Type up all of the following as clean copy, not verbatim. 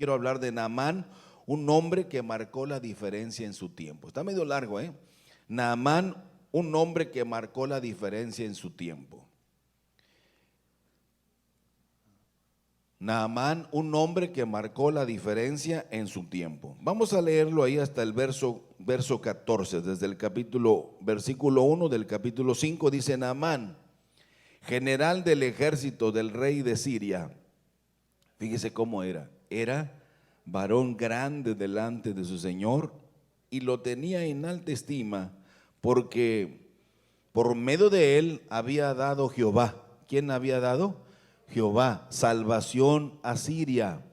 Quiero hablar de Naamán, un hombre que marcó la diferencia en su tiempo. Está medio largo, ¿eh? Naamán, un hombre que marcó la diferencia en su tiempo. Naamán, un hombre que marcó la diferencia en su tiempo. Vamos a leerlo ahí hasta el verso 14, desde el versículo 1 del capítulo 5, dice: Naamán, general del ejército del rey de Siria. Fíjese cómo era varón grande delante de su señor y lo tenía en alta estima, porque por medio de él había dado Jehová. ¿Quién había dado? Jehová, salvación a Siria.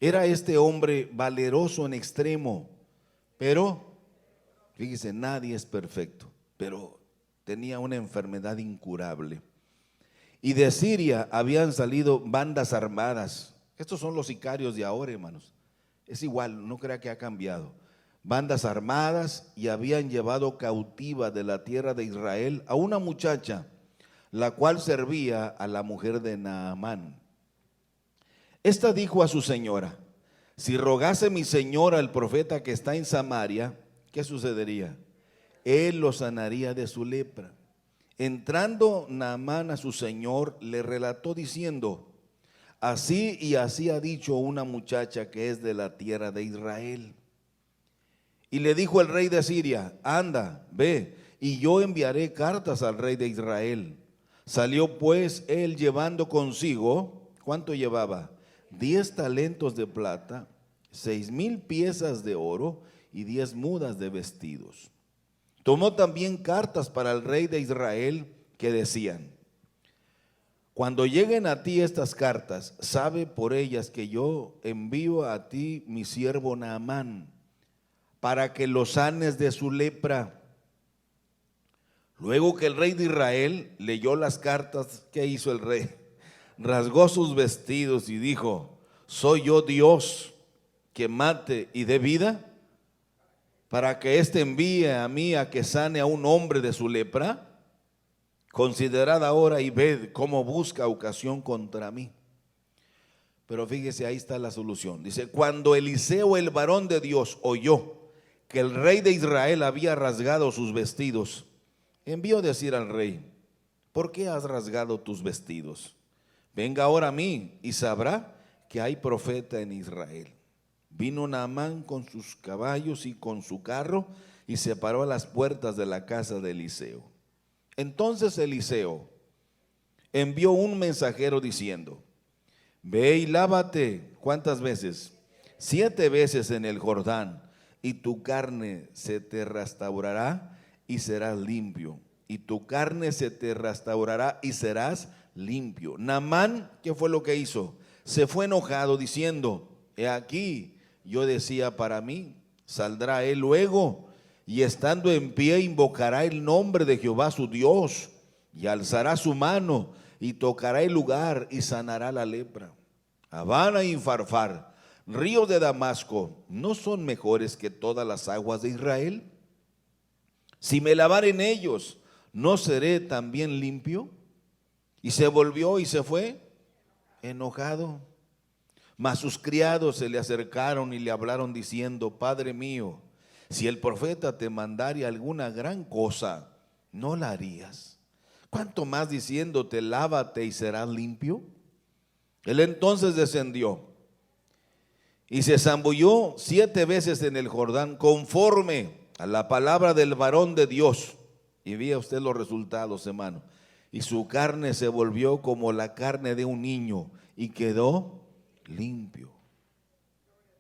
Era este hombre valeroso en extremo, pero fíjese, nadie es perfecto, pero tenía una enfermedad incurable. Y de Siria habían salido bandas armadas. Estos son los sicarios de ahora, hermanos. Es igual, no crea que ha cambiado. Bandas armadas, y habían llevado cautiva de la tierra de Israel a una muchacha, la cual servía a la mujer de Naamán. Esta dijo a su señora: si rogase mi señora al profeta que está en Samaria, ¿qué sucedería? Él lo sanaría de su lepra. Entrando Naamán a su señor, le relató diciendo: así y así ha dicho una muchacha que es de la tierra de Israel. Y le dijo el rey de Siria: anda, ve, y yo enviaré cartas al rey de Israel. Salió pues él llevando consigo, ¿cuánto llevaba? 10 talentos de plata, 6,000 piezas de oro y 10 mudas de vestidos. Tomó también cartas para el rey de Israel que decían: cuando lleguen a ti estas cartas, sabe por ellas que yo envío a ti mi siervo Naamán, para que lo sanes de su lepra. Luego que el rey de Israel leyó las cartas, ¿qué hizo el rey? Rasgó sus vestidos y dijo: ¿soy yo Dios que mate y dé vida, para que éste envíe a mí a que sane a un hombre de su lepra? Considerad ahora y ved cómo busca ocasión contra mí. Pero fíjese, ahí está la solución. Dice: cuando Eliseo, el varón de Dios, oyó que el rey de Israel había rasgado sus vestidos, envió decir al rey: ¿por qué has rasgado tus vestidos? Venga ahora a mí y sabrá que hay profeta en Israel. Vino Naamán con sus caballos y con su carro y se paró a las puertas de la casa de Eliseo. Entonces Eliseo envió un mensajero diciendo: ve y lávate. ¿Cuántas veces? 7 veces en el Jordán, y tu carne se te restaurará y serás limpio. Y tu carne se te restaurará y serás limpio. Naamán, ¿qué fue lo que hizo? Se fue enojado diciendo: he aquí, yo decía para mí, saldrá él luego, y estando en pie invocará el nombre de Jehová su Dios, y alzará su mano y tocará el lugar y sanará la lepra. Habana y Farfar, ríos de Damasco, ¿no son mejores que todas las aguas de Israel? Si me lavar en ellos, ¿no seré también limpio? Y se volvió y se fue enojado. Mas sus criados se le acercaron y le hablaron diciendo: Padre mío, si el profeta te mandare alguna gran cosa, ¿no la harías? ¿Cuánto más diciéndote: lávate y serás limpio? Él entonces descendió y se zambulló 7 veces en el Jordán, conforme a la palabra del varón de Dios. Y vea usted los resultados, hermano. Y su carne se volvió como la carne de un niño, y quedó limpio.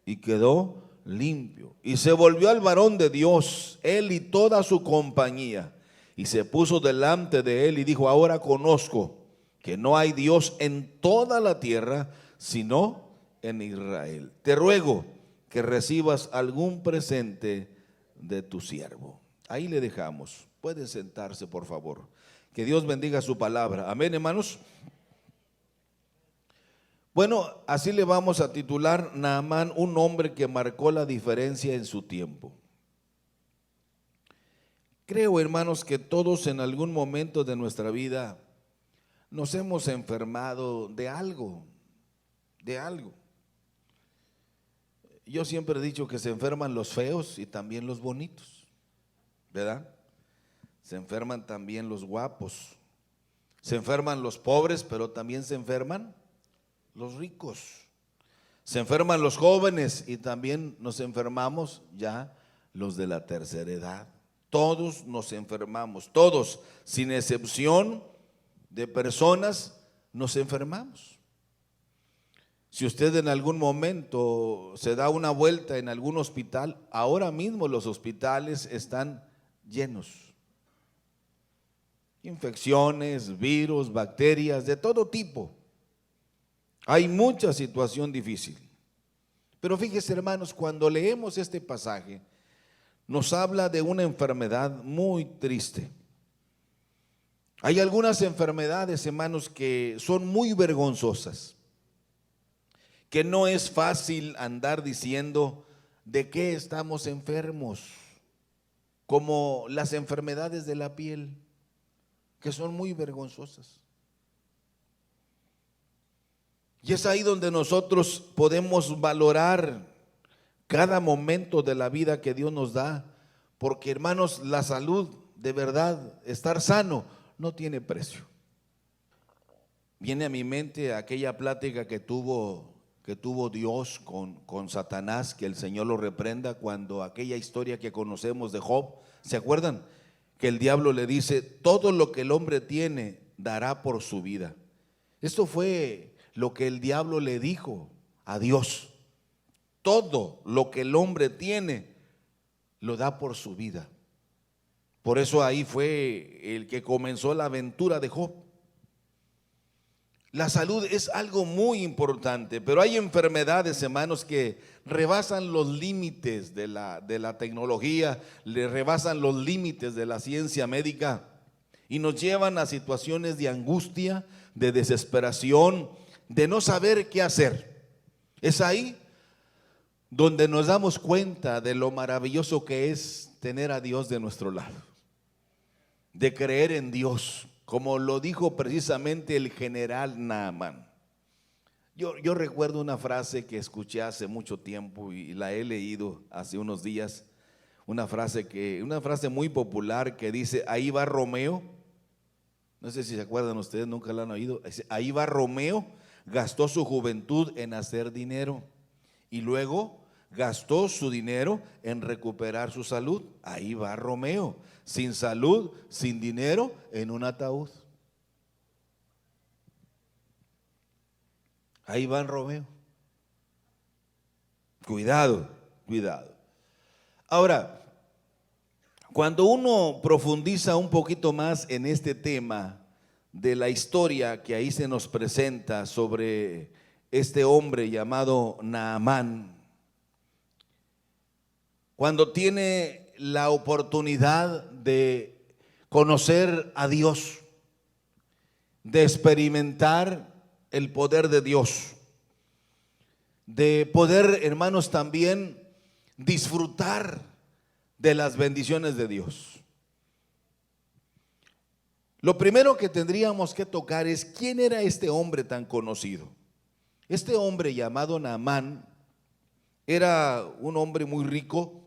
Y quedó limpio. Y se volvió al varón de Dios, él y toda su compañía, y se puso delante de él y dijo: ahora conozco que no hay Dios en toda la tierra sino en Israel. Te ruego que recibas algún presente de tu siervo. Ahí le dejamos. Pueden sentarse, por favor. Que Dios bendiga su palabra. Amén, hermanos. Bueno, así le vamos a titular: Naamán, un hombre que marcó la diferencia en su tiempo. Creo, hermanos, que todos en algún momento de nuestra vida nos hemos enfermado de algo, de algo. Yo siempre he dicho que se enferman los feos y también los bonitos, ¿verdad? Se enferman también los guapos, se enferman los pobres, pero también se enferman los ricos. Se enferman los jóvenes y también nos enfermamos ya los de la tercera edad. Todos nos enfermamos, todos, sin excepción de personas, nos enfermamos. Si usted en algún momento se da una vuelta en algún hospital, ahora mismo los hospitales están llenos. Infecciones, virus, bacterias, de todo tipo. Hay mucha situación difícil. Pero fíjese, hermanos, cuando leemos este pasaje, nos habla de una enfermedad muy triste. Hay algunas enfermedades, hermanos, que son muy vergonzosas, que no es fácil andar diciendo de qué estamos enfermos, como las enfermedades de la piel, que son muy vergonzosas. Y es ahí donde nosotros podemos valorar cada momento de la vida que Dios nos da, porque, hermanos, la salud, de verdad, estar sano, no tiene precio. Viene a mi mente aquella plática que tuvo Dios con Satanás, que el Señor lo reprenda, cuando aquella historia que conocemos de Job, ¿se acuerdan? Que el diablo le dice: todo lo que el hombre tiene dará por su vida. Esto fue lo que el diablo le dijo a Dios: todo lo que el hombre tiene lo da por su vida. Por eso ahí fue el que comenzó la aventura de Job. La salud es algo muy importante, pero hay enfermedades, hermanos, que rebasan los límites de la tecnología, le rebasan los límites de la ciencia médica y nos llevan a situaciones de angustia, de desesperación, de no saber qué hacer. Es ahí donde nos damos cuenta de lo maravilloso que es tener a Dios de nuestro lado, de creer en Dios, como lo dijo precisamente el general Naamán. Yo recuerdo una frase que escuché hace mucho tiempo y la he leído hace unos días, una frase muy popular que dice: ahí va Romeo. No sé si se acuerdan ustedes, nunca la han oído. Ahí va Romeo, gastó su juventud en hacer dinero y luego gastó su dinero en recuperar su salud. Ahí va Romeo, sin salud, sin dinero, en un ataúd. Ahí va Romeo. Cuidado, cuidado. Ahora, cuando uno profundiza un poquito más en este tema de la historia que ahí se nos presenta sobre este hombre llamado Naamán, cuando tiene la oportunidad de conocer a Dios, de experimentar el poder de Dios, de poder, hermanos, también disfrutar de las bendiciones de Dios. Lo primero que tendríamos que tocar es: ¿quién era este hombre tan conocido? Este hombre llamado Naamán era un hombre muy rico,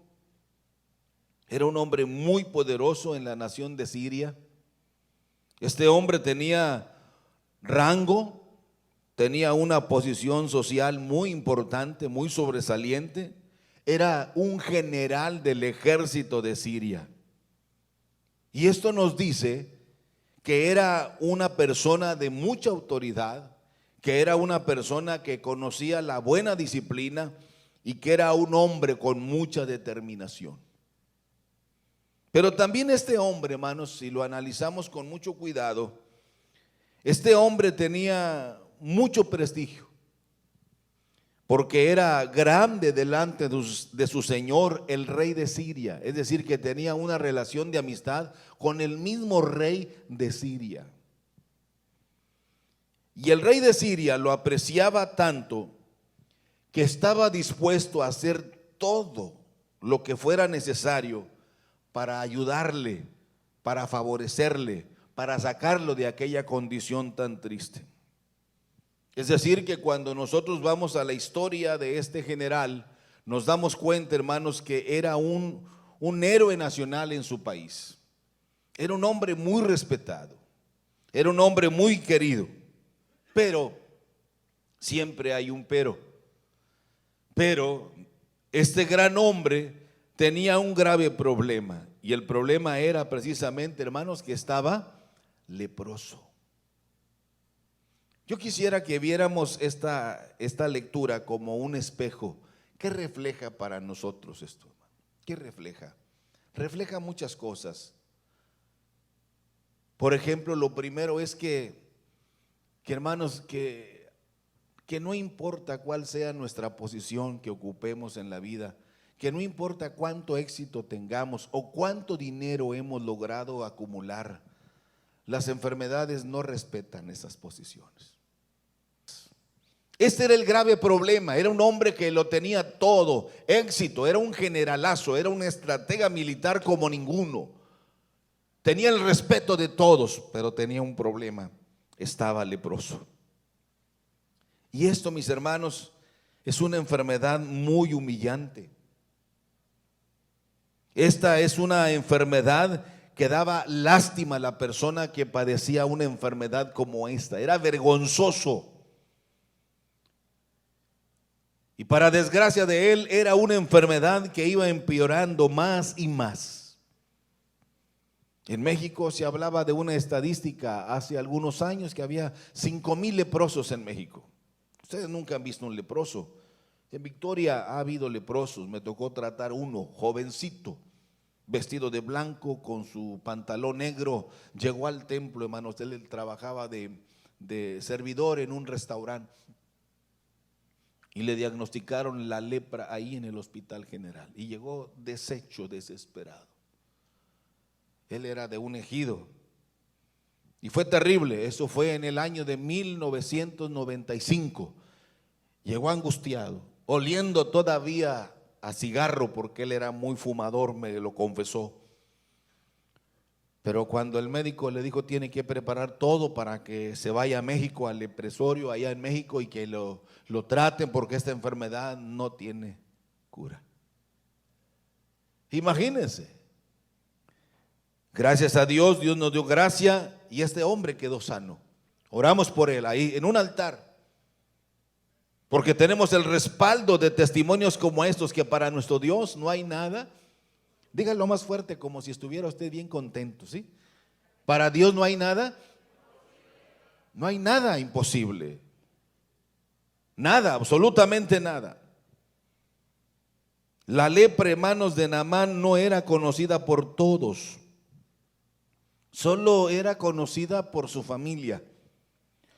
era un hombre muy poderoso en la nación de Siria. Este hombre tenía rango, tenía una posición social muy importante, muy sobresaliente. Era un general del ejército de Siria. Y esto nos dice que era una persona de mucha autoridad, que era una persona que conocía la buena disciplina y que era un hombre con mucha determinación. Pero también este hombre, hermanos, si lo analizamos con mucho cuidado, este hombre tenía mucho prestigio, porque era grande delante de su señor, el rey de Siria. Es decir, que tenía una relación de amistad con el mismo rey de Siria. Y el rey de Siria lo apreciaba tanto que estaba dispuesto a hacer todo lo que fuera necesario para ayudarle, para favorecerle, para sacarlo de aquella condición tan triste. Es decir, que cuando nosotros vamos a la historia de este general, nos damos cuenta, hermanos, que era un héroe nacional en su país. Era un hombre muy respetado, era un hombre muy querido, pero siempre hay un pero. Pero este gran hombre tenía un grave problema, y el problema era precisamente, hermanos, que estaba leproso. Yo quisiera que viéramos esta lectura como un espejo. ¿Qué refleja para nosotros esto? ¿Qué refleja? Refleja muchas cosas. Por ejemplo, lo primero es que hermanos, que no importa cuál sea nuestra posición que ocupemos en la vida, que no importa cuánto éxito tengamos o cuánto dinero hemos logrado acumular, las enfermedades no respetan esas posiciones. Este era el grave problema. Era un hombre que lo tenía todo, éxito, era un generalazo, era un estratega militar como ninguno. Tenía el respeto de todos, pero tenía un problema: estaba leproso. Y esto, mis hermanos, es una enfermedad muy humillante. Esta es una enfermedad que daba lástima a la persona que padecía una enfermedad como esta. Era vergonzoso. Y para desgracia de él, era una enfermedad que iba empeorando más y más. En México se hablaba de una estadística hace algunos años que había 5,000 leprosos en México. Ustedes nunca han visto un leproso. En Victoria ha habido leprosos. Me tocó tratar uno, jovencito, vestido de blanco, con su pantalón negro. Llegó al templo, hermanos. Él trabajaba de servidor en un restaurante. Y le diagnosticaron la lepra ahí en el Hospital General. Y llegó deshecho, desesperado. Él era de un ejido. Y fue terrible. Eso fue en el año de 1995. Llegó angustiado, oliendo todavía a cigarro, porque él era muy fumador, me lo confesó. Pero cuando el médico le dijo tiene que preparar todo para que se vaya a México, al leprosorio allá en México, y que lo traten porque esta enfermedad no tiene cura. Imagínense. Gracias a Dios, Dios nos dio gracia y este hombre quedó sano. Oramos por él ahí en un altar, porque tenemos el respaldo de testimonios como estos, que para nuestro Dios no hay nada. Díganlo más fuerte, como si estuviera usted bien contento, ¿sí? Para Dios no hay nada. No hay nada imposible. Nada, absolutamente nada. La lepra, hermanos, de Naamán no era conocida por todos. Solo era conocida por su familia.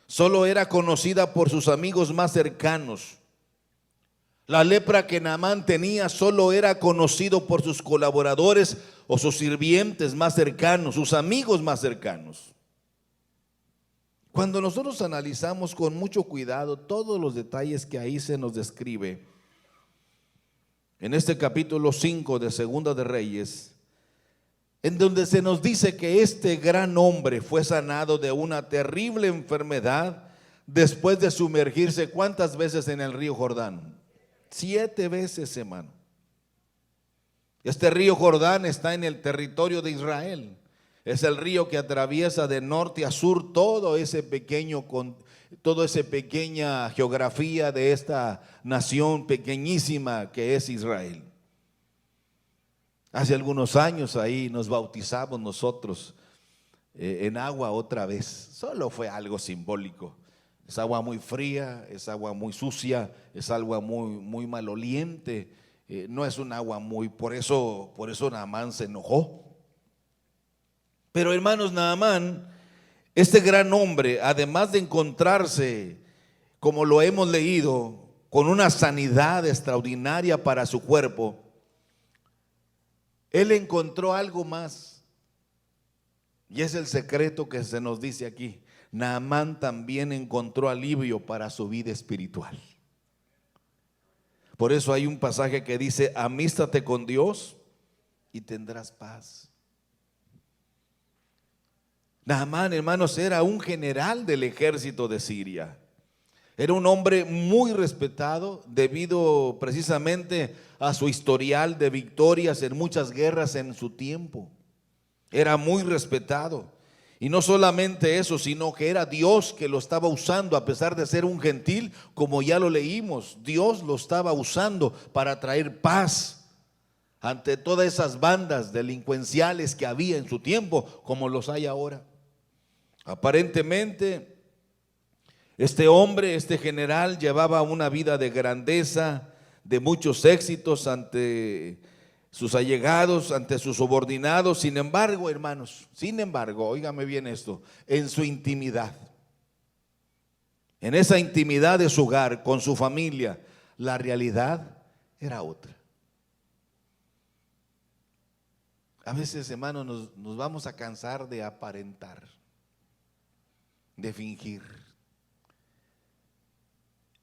Solo era conocida por sus amigos más cercanos. La lepra que Naamán tenía solo era conocido por sus colaboradores o sus sirvientes más cercanos, sus amigos más cercanos. Cuando nosotros analizamos con mucho cuidado todos los detalles que ahí se nos describe, en este capítulo 5 de Segunda de Reyes, en donde se nos dice que este gran hombre fue sanado de una terrible enfermedad después de sumergirse, ¿cuántas veces en el río Jordán? 7 veces, hermano. Este río Jordán está en el territorio de Israel. Es el río que atraviesa de norte a sur toda esa pequeña geografía de esta nación pequeñísima que es Israel. Hace algunos años ahí nos bautizamos nosotros en agua otra vez. Solo fue algo simbólico. Es agua muy fría, es agua muy sucia, es agua muy maloliente. No es un agua por eso Naamán se enojó. Pero hermanos, Naamán, este gran hombre, además de encontrarse, como lo hemos leído, con una sanidad extraordinaria para su cuerpo, él encontró algo más. Y es el secreto que se nos dice aquí. Naamán también encontró alivio para su vida espiritual. Por eso hay un pasaje que dice: amístate con Dios y tendrás paz. Naamán, hermanos, era un general del ejército de Siria. Era un hombre muy respetado debido precisamente a su historial de victorias en muchas guerras en su tiempo. Era muy respetado. Y no solamente eso, sino que era Dios que lo estaba usando, a pesar de ser un gentil, como ya lo leímos. Dios lo estaba usando para traer paz ante todas esas bandas delincuenciales que había en su tiempo, como los hay ahora. Aparentemente, este hombre, este general, llevaba una vida de grandeza, de muchos éxitos ante sus allegados, ante sus subordinados. Sin embargo, hermanos, óigame bien esto, en su intimidad, en esa intimidad de su hogar, con su familia, la realidad era otra. A veces, hermanos, nos vamos a cansar de aparentar, de fingir.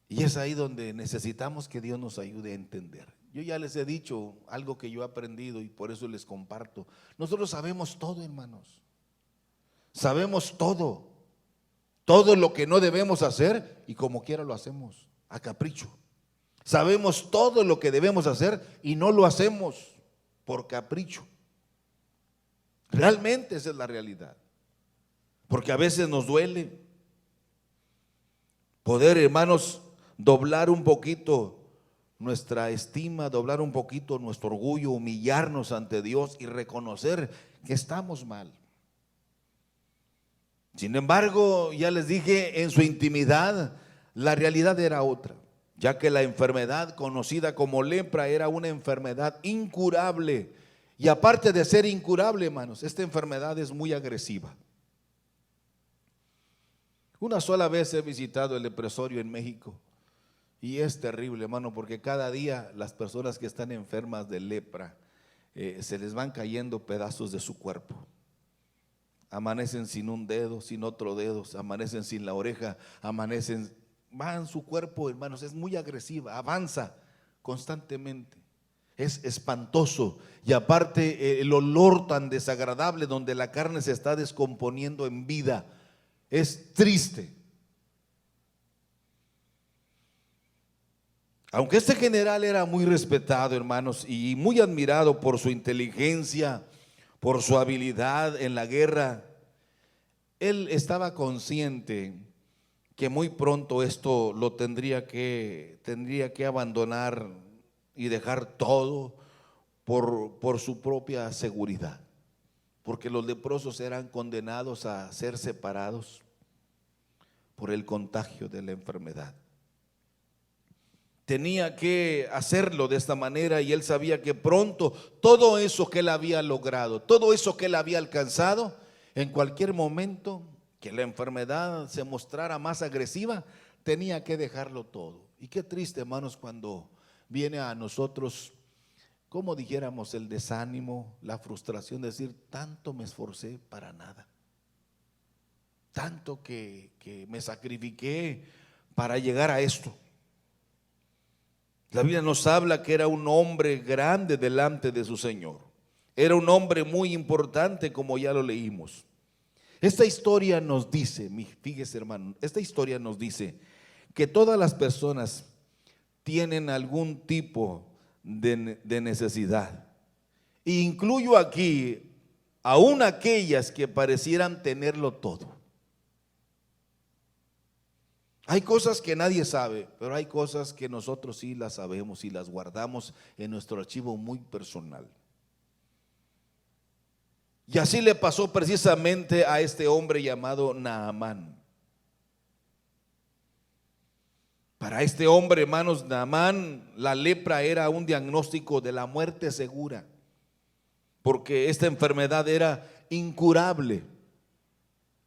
Y es ahí donde necesitamos que Dios nos ayude a entender. Yo ya les he dicho algo que yo he aprendido y por eso les comparto. Nosotros sabemos todo, hermanos. Sabemos todo. Todo lo que no debemos hacer y como quiera lo hacemos, a capricho. Sabemos todo lo que debemos hacer y no lo hacemos por capricho. Realmente esa es la realidad. Porque a veces nos duele poder, hermanos, doblar un poquito nuestra estima, doblar un poquito nuestro orgullo, humillarnos ante Dios y reconocer que estamos mal. Sin embargo, ya les dije, en su intimidad la realidad era otra, ya que la enfermedad conocida como lepra era una enfermedad incurable. Y aparte de ser incurable, hermanos, esta enfermedad es muy agresiva. Una sola vez he visitado el leprosorio en México y es terrible, hermano, porque cada día las personas que están enfermas de lepra se les van cayendo pedazos de su cuerpo. Amanecen sin un dedo, sin otro dedo, amanecen sin la oreja, van su cuerpo, hermanos, es muy agresiva, avanza constantemente. Es espantoso y aparte el olor tan desagradable donde la carne se está descomponiendo en vida, es triste. Aunque este general era muy respetado, hermanos, y muy admirado por su inteligencia, por su habilidad en la guerra, él estaba consciente que muy pronto esto lo tendría que abandonar y dejar todo por su propia seguridad, porque los leprosos eran condenados a ser separados por el contagio de la enfermedad. Tenía que hacerlo de esta manera y él sabía que pronto todo eso que él había logrado, todo eso que él había alcanzado, en cualquier momento que la enfermedad se mostrara más agresiva, tenía que dejarlo todo. Y qué triste, hermanos, cuando viene a nosotros, como dijéramos, el desánimo, la frustración de decir, tanto me esforcé para nada, tanto que me sacrifiqué para llegar a esto. La Biblia nos habla que era un hombre grande delante de su Señor. Era un hombre muy importante, como ya lo leímos. Esta historia nos dice, fíjese hermano, esta historia nos dice que todas las personas tienen algún tipo de necesidad. E incluyo aquí aún aquellas que parecieran tenerlo todo. Hay cosas que nadie sabe, pero hay cosas que nosotros sí las sabemos y las guardamos en nuestro archivo muy personal. Y así le pasó precisamente a este hombre llamado Naamán. Para este hombre, hermanos, Naamán, la lepra era un diagnóstico de la muerte segura, porque esta enfermedad era incurable.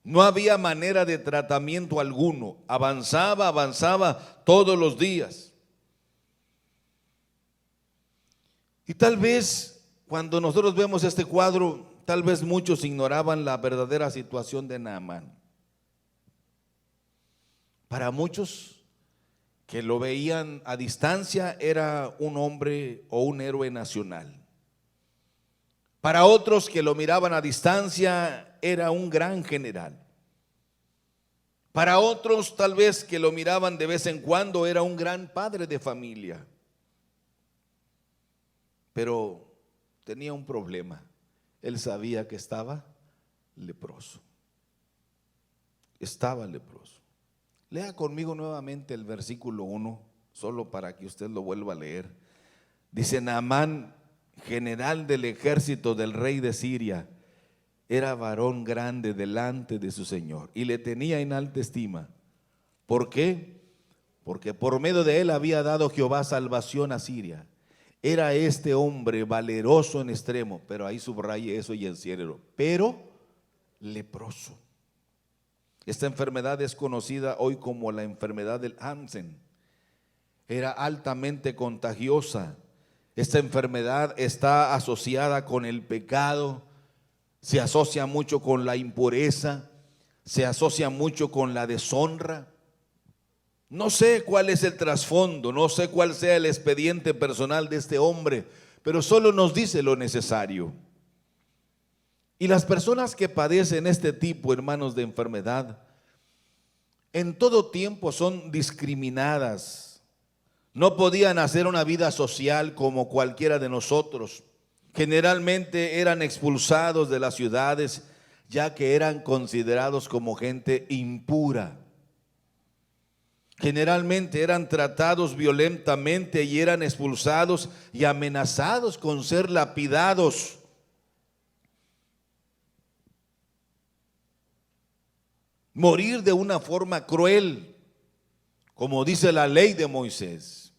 No había manera de tratamiento alguno. Avanzaba todos los días. Y tal vez cuando nosotros vemos este cuadro, tal vez muchos ignoraban la verdadera situación de Naamán. Para muchos que lo veían a distancia, era un hombre o un héroe nacional. Para otros que lo miraban a distancia, era un gran general. Para otros, tal vez que lo miraban de vez en cuando, era un gran padre de familia. Pero tenía un problema. Él sabía que estaba leproso. Estaba leproso. Lea conmigo nuevamente el versículo 1, solo para que usted lo vuelva a leer. Dice: Naamán, general del ejército del rey de Siria, era varón grande delante de su señor y le tenía en alta estima. ¿Por qué? Porque por medio de él había dado Jehová salvación a Siria. Era este hombre valeroso en extremo, pero ahí subraye eso y enciérrelo, pero leproso. Esta enfermedad es conocida hoy como la enfermedad del Hansen. Era altamente contagiosa. Esta enfermedad está asociada con el pecado, se asocia mucho con la impureza, se asocia mucho con la deshonra. No sé cuál es el trasfondo, no sé cuál sea el expediente personal de este hombre, pero solo nos dice lo necesario. Y las personas que padecen este tipo, hermanos, de enfermedad, en todo tiempo son discriminadas. No podían hacer una vida social como cualquiera de nosotros. Generalmente eran expulsados de las ciudades, ya que eran considerados como gente impura. Generalmente eran tratados violentamente y eran expulsados y amenazados con ser lapidados. Morir de una forma cruel, como dice la ley de Moisés.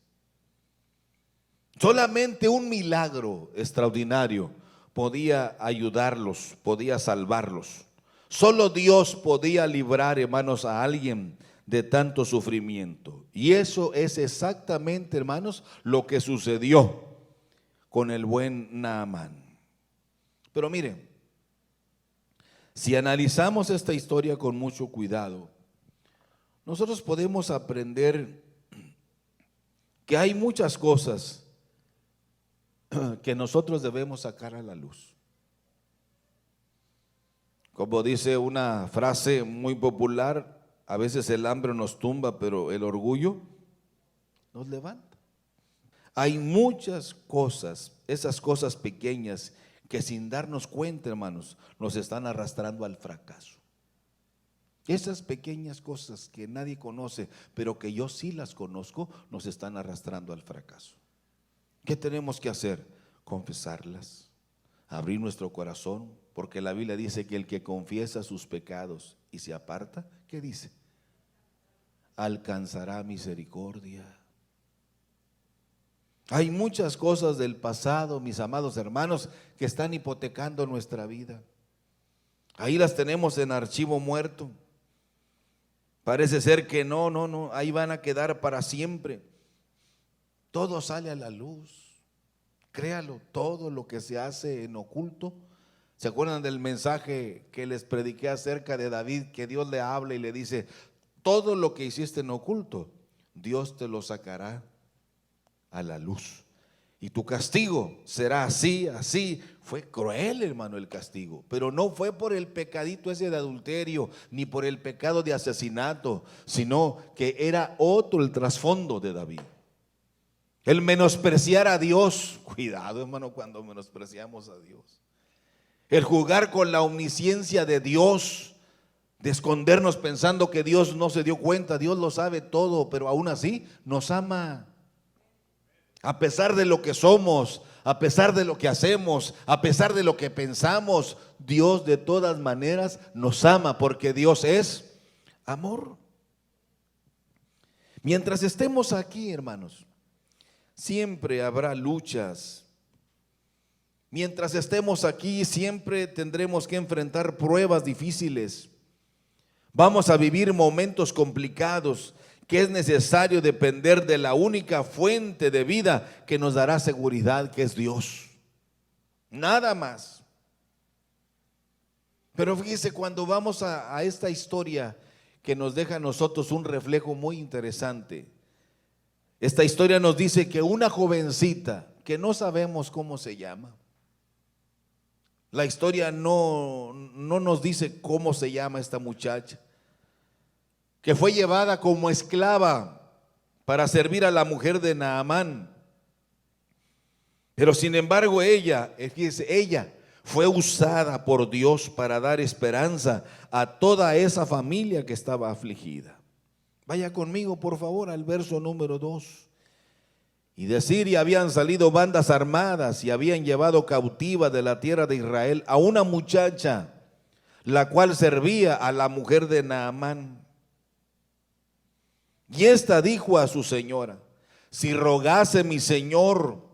Solamente un milagro extraordinario podía ayudarlos, podía salvarlos. Solo Dios podía librar, hermanos, a alguien de tanto sufrimiento. Y eso es exactamente, hermanos, lo que sucedió con el buen Naamán. Pero miren, si analizamos esta historia con mucho cuidado, nosotros podemos aprender que hay muchas cosas que nosotros debemos sacar a la luz. Como dice una frase muy popular, a veces el hambre nos tumba, pero el orgullo nos levanta. Hay muchas cosas, esas cosas pequeñas, que sin darnos cuenta, hermanos, nos están arrastrando al fracaso. Esas pequeñas cosas que nadie conoce, pero que yo sí las conozco, nos están arrastrando al fracaso. ¿Qué tenemos que hacer? Confesarlas, abrir nuestro corazón, porque la Biblia dice que el que confiesa sus pecados y se aparta, ¿qué dice? Alcanzará misericordia. Hay muchas cosas del pasado, mis amados hermanos, que están hipotecando nuestra vida. Ahí las tenemos en archivo muerto. Parece ser que no, ahí van a quedar para siempre. Todo sale a la luz. Créalo, todo lo que se hace en oculto. ¿Se acuerdan del mensaje que les prediqué acerca de David? Que Dios le habla y le dice: todo lo que hiciste en oculto, Dios te lo sacará a la luz. Y tu castigo será así, así. Fue cruel, hermano, el castigo, pero no fue por el pecadito ese de adulterio, ni por el pecado de asesinato, sino que era otro el trasfondo de David. El menospreciar a Dios. Cuidado, hermano, cuando menospreciamos a Dios. El jugar con la omnisciencia de Dios, de escondernos pensando que Dios no se dio cuenta. Dios lo sabe todo, pero aún así nos ama. A pesar de lo que somos, a pesar de lo que hacemos, a pesar de lo que pensamos, Dios de todas maneras nos ama, porque Dios es amor. Mientras estemos aquí, hermanos, siempre habrá luchas. Mientras estemos aquí, siempre tendremos que enfrentar pruebas difíciles. Vamos a vivir momentos complicados, que es necesario depender de la única fuente de vida que nos dará seguridad, que es Dios. Nada más. Pero fíjese, cuando vamos a esta historia que nos deja a nosotros un reflejo muy interesante. Esta historia nos dice que una jovencita, que no sabemos cómo se llama, la historia no nos dice cómo se llama esta muchacha, que fue llevada como esclava para servir a la mujer de Naamán. Pero sin embargo fíjese, ella fue usada por Dios para dar esperanza a toda esa familia que estaba afligida. Vaya conmigo por favor al verso número 2. Y de Siria habían salido bandas armadas y habían llevado cautiva de la tierra de Israel a una muchacha, la cual servía a la mujer de Naamán. Y ésta dijo a su señora: si rogase mi señor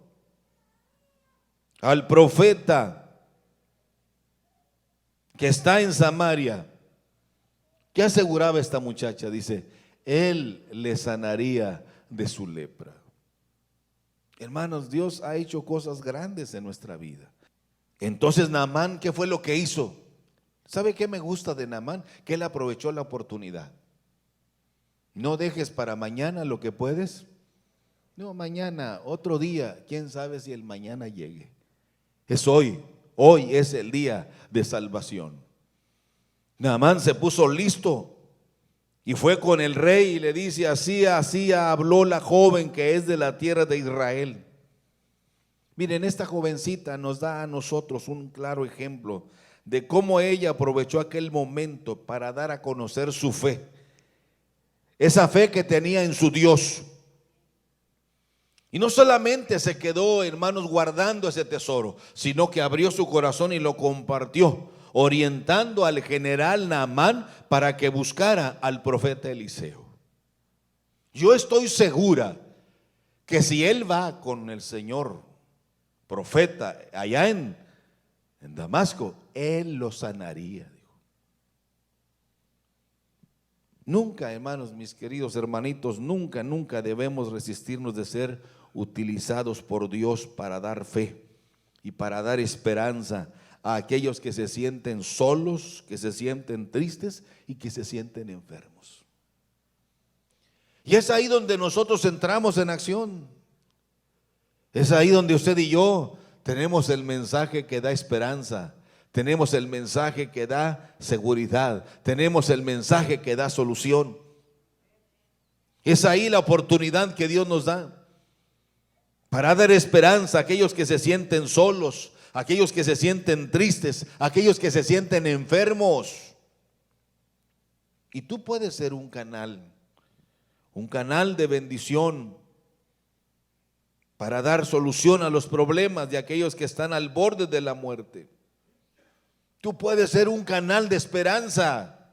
al profeta que está en Samaria. ¿Qué aseguraba esta muchacha? Dice, él le sanaría de su lepra. Hermanos, Dios ha hecho cosas grandes en nuestra vida. Entonces Naamán, ¿qué fue lo que hizo? ¿Sabe qué me gusta de Naamán? Que él aprovechó la oportunidad. No dejes para mañana lo que puedes. No, mañana, otro día, quién sabe si el mañana llegue. Es hoy, hoy es el día de salvación. Naamán se puso listo y fue con el rey y le dice, así habló la joven que es de la tierra de Israel. Miren, esta jovencita nos da a nosotros un claro ejemplo de cómo ella aprovechó aquel momento para dar a conocer su fe. Esa fe que tenía en su Dios. Y no solamente se quedó, hermanos, guardando ese tesoro, sino que abrió su corazón y lo compartió, orientando al general Naamán para que buscara al profeta Eliseo. Yo estoy segura que si él va con el Señor profeta allá en Damasco, él lo sanaría. Nunca, hermanos, mis queridos hermanitos, nunca debemos resistirnos de ser utilizados por Dios para dar fe y para dar esperanza a aquellos que se sienten solos, que se sienten tristes y que se sienten enfermos. Y es ahí donde nosotros entramos en acción. Es ahí donde usted y yo tenemos el mensaje que da esperanza. Tenemos el mensaje que da seguridad. Tenemos el mensaje que da solución. Es ahí la oportunidad que Dios nos da para dar esperanza a aquellos que se sienten solos, a aquellos que se sienten tristes, a aquellos que se sienten enfermos. Y tú puedes ser un canal de bendición para dar solución a los problemas de aquellos que están al borde de la muerte. Tú puedes ser un canal de esperanza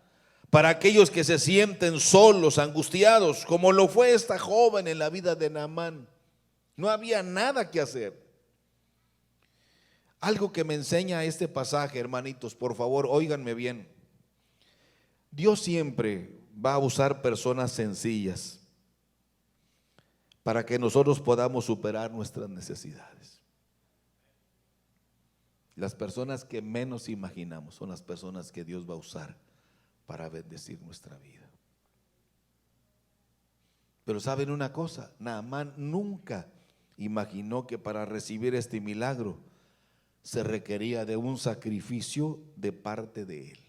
para aquellos que se sienten solos, angustiados, como lo fue esta joven en la vida de Naamán. No había nada que hacer. Algo que me enseña este pasaje, hermanitos, por favor, óiganme bien. Dios siempre va a usar personas sencillas para que nosotros podamos superar nuestras necesidades. Las personas que menos imaginamos son las personas que Dios va a usar para bendecir nuestra vida. Pero ¿saben una cosa? Naamán nunca imaginó que para recibir este milagro se requería de un sacrificio de parte de él.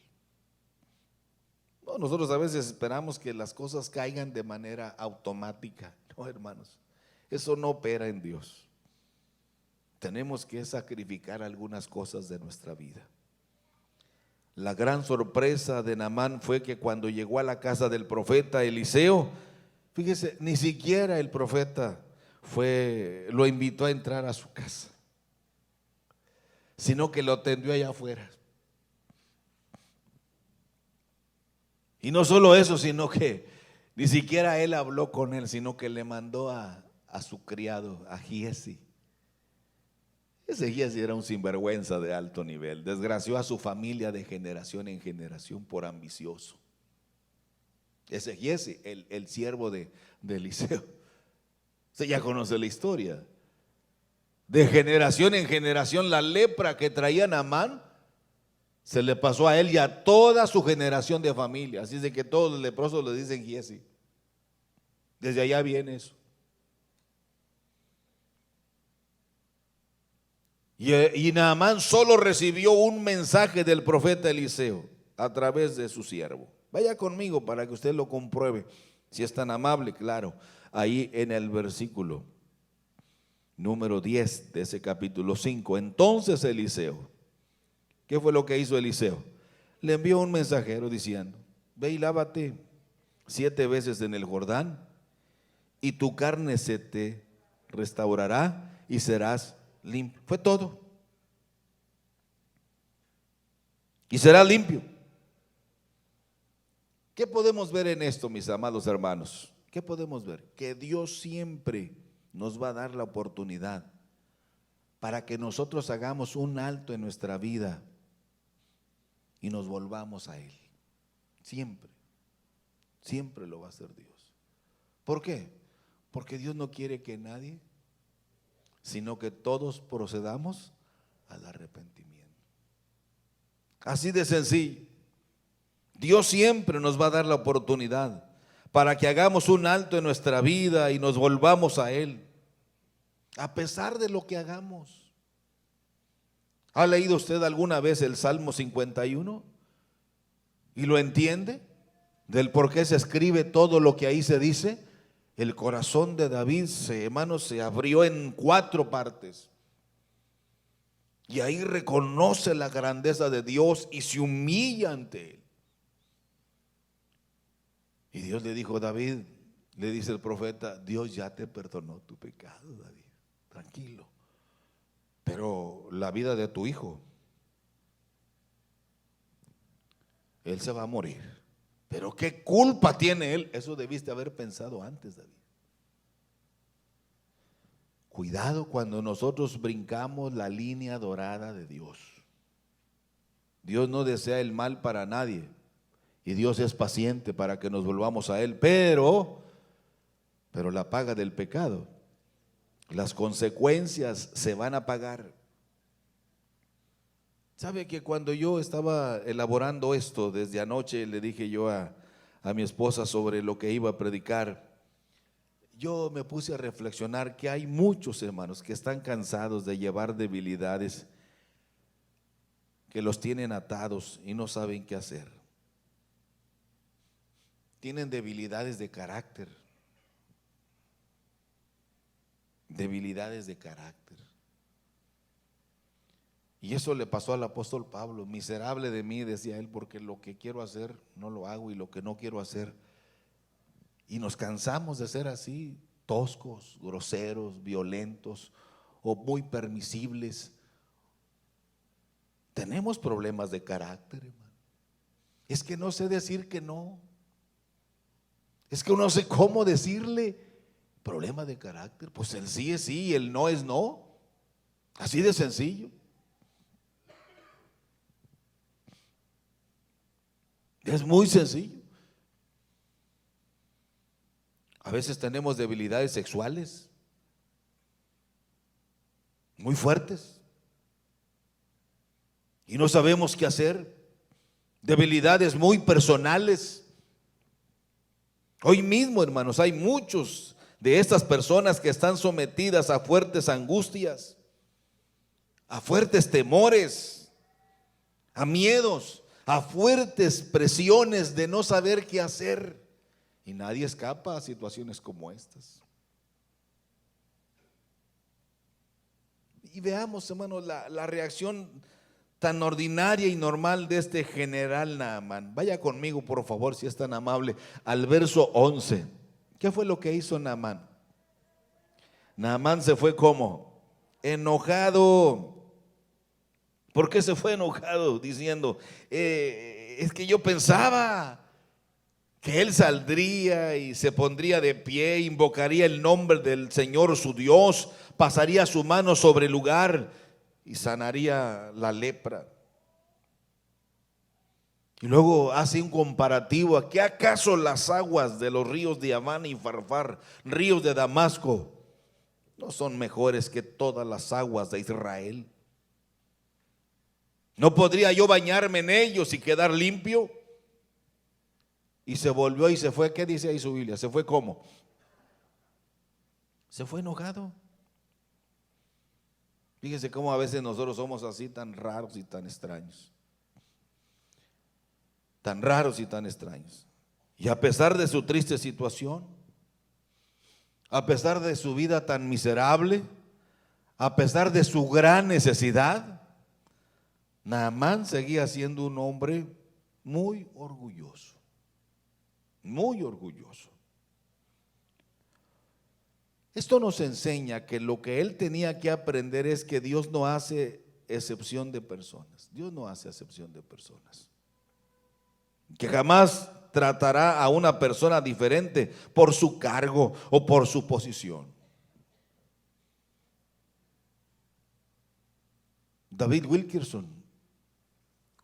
No, nosotros a veces esperamos que las cosas caigan de manera automática. No, hermanos, eso no opera en Dios. Tenemos que sacrificar algunas cosas de nuestra vida. La gran sorpresa de Naamán fue que cuando llegó a la casa del profeta Eliseo, fíjese, ni siquiera el profeta lo invitó a entrar a su casa, sino que lo atendió allá afuera. Y no solo eso, sino que ni siquiera él habló con él, sino que le mandó a su criado, a Giesi. Ese Giesi era un sinvergüenza de alto nivel, desgració a su familia de generación en generación por ambicioso. Ese Giesi, el siervo de Eliseo, usted ya conoce la historia. De generación en generación la lepra que traía Naamán se le pasó a él y a toda su generación de familia. Así es de que todos los leprosos le dicen Giesi. Desde allá viene eso. Y Naamán solo recibió un mensaje del profeta Eliseo a través de su siervo. Vaya conmigo para que usted lo compruebe, si es tan amable, claro. Ahí en el versículo número 10 de ese capítulo 5. Entonces Eliseo, ¿qué fue lo que hizo Eliseo? Le envió un mensajero diciendo: ve y lávate 7 veces en el Jordán, y tu carne se te restaurará y serás limpio. Fue todo. Y serás limpio. ¿Qué podemos ver en esto, mis amados hermanos? ¿Qué podemos ver? Que Dios siempre nos va a dar la oportunidad para que nosotros hagamos un alto en nuestra vida y nos volvamos a Él. Siempre, siempre lo va a hacer Dios. ¿Por qué? Porque Dios no quiere que nadie, sino que todos procedamos al arrepentimiento. Así de sencillo. Dios siempre nos va a dar la oportunidad para que hagamos un alto en nuestra vida y nos volvamos a Él, a pesar de lo que hagamos. ¿Ha leído usted alguna vez el Salmo 51? ¿Y lo entiende? Del por qué se escribe todo lo que ahí se dice. El corazón de David, hermanos, se abrió en 4 partes. Y ahí reconoce la grandeza de Dios y se humilla ante Él. Y Dios le dijo: David, le dice el profeta, Dios ya te perdonó tu pecado, David, tranquilo. Pero la vida de tu hijo, él se va a morir. Pero ¿qué culpa tiene él? Eso debiste haber pensado antes, David. Cuidado cuando nosotros brincamos la línea dorada de Dios. Dios no desea el mal para nadie. Y Dios es paciente para que nos volvamos a Él, pero la paga del pecado, las consecuencias se van a pagar. ¿Sabe que cuando yo estaba elaborando esto desde anoche, le dije yo a mi esposa sobre lo que iba a predicar? Yo me puse a reflexionar que hay muchos hermanos que están cansados de llevar debilidades que los tienen atados y no saben qué hacer. Tienen debilidades de carácter. Debilidades de carácter. Y eso le pasó al apóstol Pablo. Miserable de mí, decía él, porque lo que quiero hacer no lo hago y lo que no quiero hacer. Y nos cansamos de ser así, toscos, groseros, violentos o muy permisibles. Tenemos problemas de carácter, hermano. Es que no sé decir que no. Es que no sé cómo decirle. Problema de carácter. Pues el sí es sí y el no es no. Así de sencillo. Es muy sencillo. A veces tenemos debilidades sexuales muy fuertes y no sabemos qué hacer. Debilidades muy personales. Hoy mismo, hermanos, hay muchos de estas personas que están sometidas a fuertes angustias, a fuertes temores, a miedos, a fuertes presiones de no saber qué hacer. Y nadie escapa a situaciones como estas. Y veamos, hermanos, la reacción tan ordinaria y normal de este general Naamán. Vaya conmigo, por favor, si es tan amable, al verso 11. ¿Qué fue lo que hizo Naamán? Naamán se fue como enojado. ¿Por qué se fue enojado? Diciendo, es que yo pensaba que él saldría y se pondría de pie, invocaría el nombre del Señor su Dios, pasaría su mano sobre el lugar y sanaría la lepra. Y luego hace un comparativo: ¿a qué acaso las aguas de los ríos de Amán y Farfar, ríos de Damasco, no son mejores que todas las aguas de Israel? ¿No podría yo bañarme en ellos y quedar limpio? Y se volvió y se fue. ¿Qué dice ahí su Biblia? ¿Se fue cómo? Se fue enojado. Fíjese cómo a veces nosotros somos así tan raros y tan extraños. tan raros y tan extraños. Y a pesar de su triste situación, a pesar de su vida tan miserable, a pesar de su gran necesidad, Naamán seguía siendo un hombre muy orgulloso, muy orgulloso. Esto nos enseña que lo que él tenía que aprender es que Dios no hace excepción de personas. Dios no hace excepción de personas. Que jamás tratará a una persona diferente por su cargo o por su posición. David Wilkerson,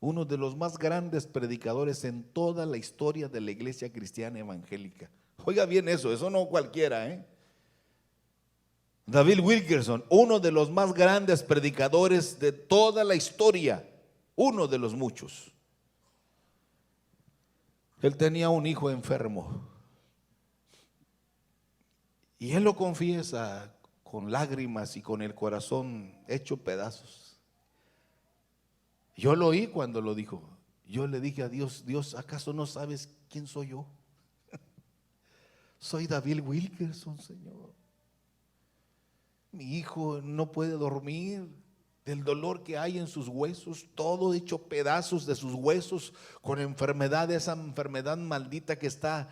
uno de los más grandes predicadores en toda la historia de la iglesia cristiana evangélica. Oiga bien eso no cualquiera, David Wilkerson, uno de los más grandes predicadores de toda la historia, uno de los muchos. Él tenía un hijo enfermo y él lo confiesa con lágrimas y con el corazón hecho pedazos. Yo lo oí cuando lo dijo. Yo le dije a Dios: Dios, ¿acaso no sabes quién soy yo? Soy David Wilkerson, Señor. Mi hijo no puede dormir del dolor que hay en sus huesos, todo hecho pedazos de sus huesos, con enfermedad, esa enfermedad maldita que está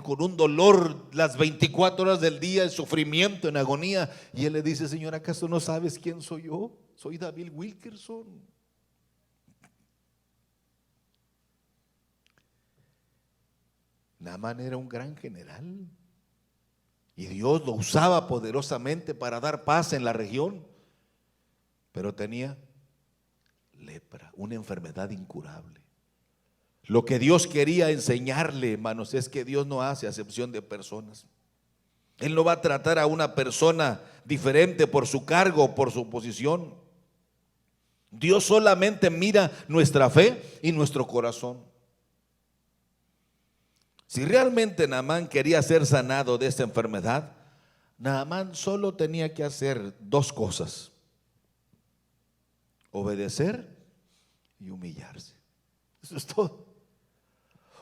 con un dolor las 24 horas del día, en sufrimiento, en agonía. Y él le dice: Señor, ¿acaso no sabes quién soy yo? Soy David Wilkerson. Naamán era un gran general y Dios lo usaba poderosamente para dar paz en la región, pero tenía lepra, una enfermedad incurable. Lo que Dios quería enseñarle, hermanos, es que Dios no hace acepción de personas. Él no va a tratar a una persona diferente por su cargo o por su posición. Dios solamente mira nuestra fe y nuestro corazón. Si realmente Naamán quería ser sanado de esta enfermedad, Naamán solo tenía que hacer dos cosas: obedecer y humillarse. Eso es todo.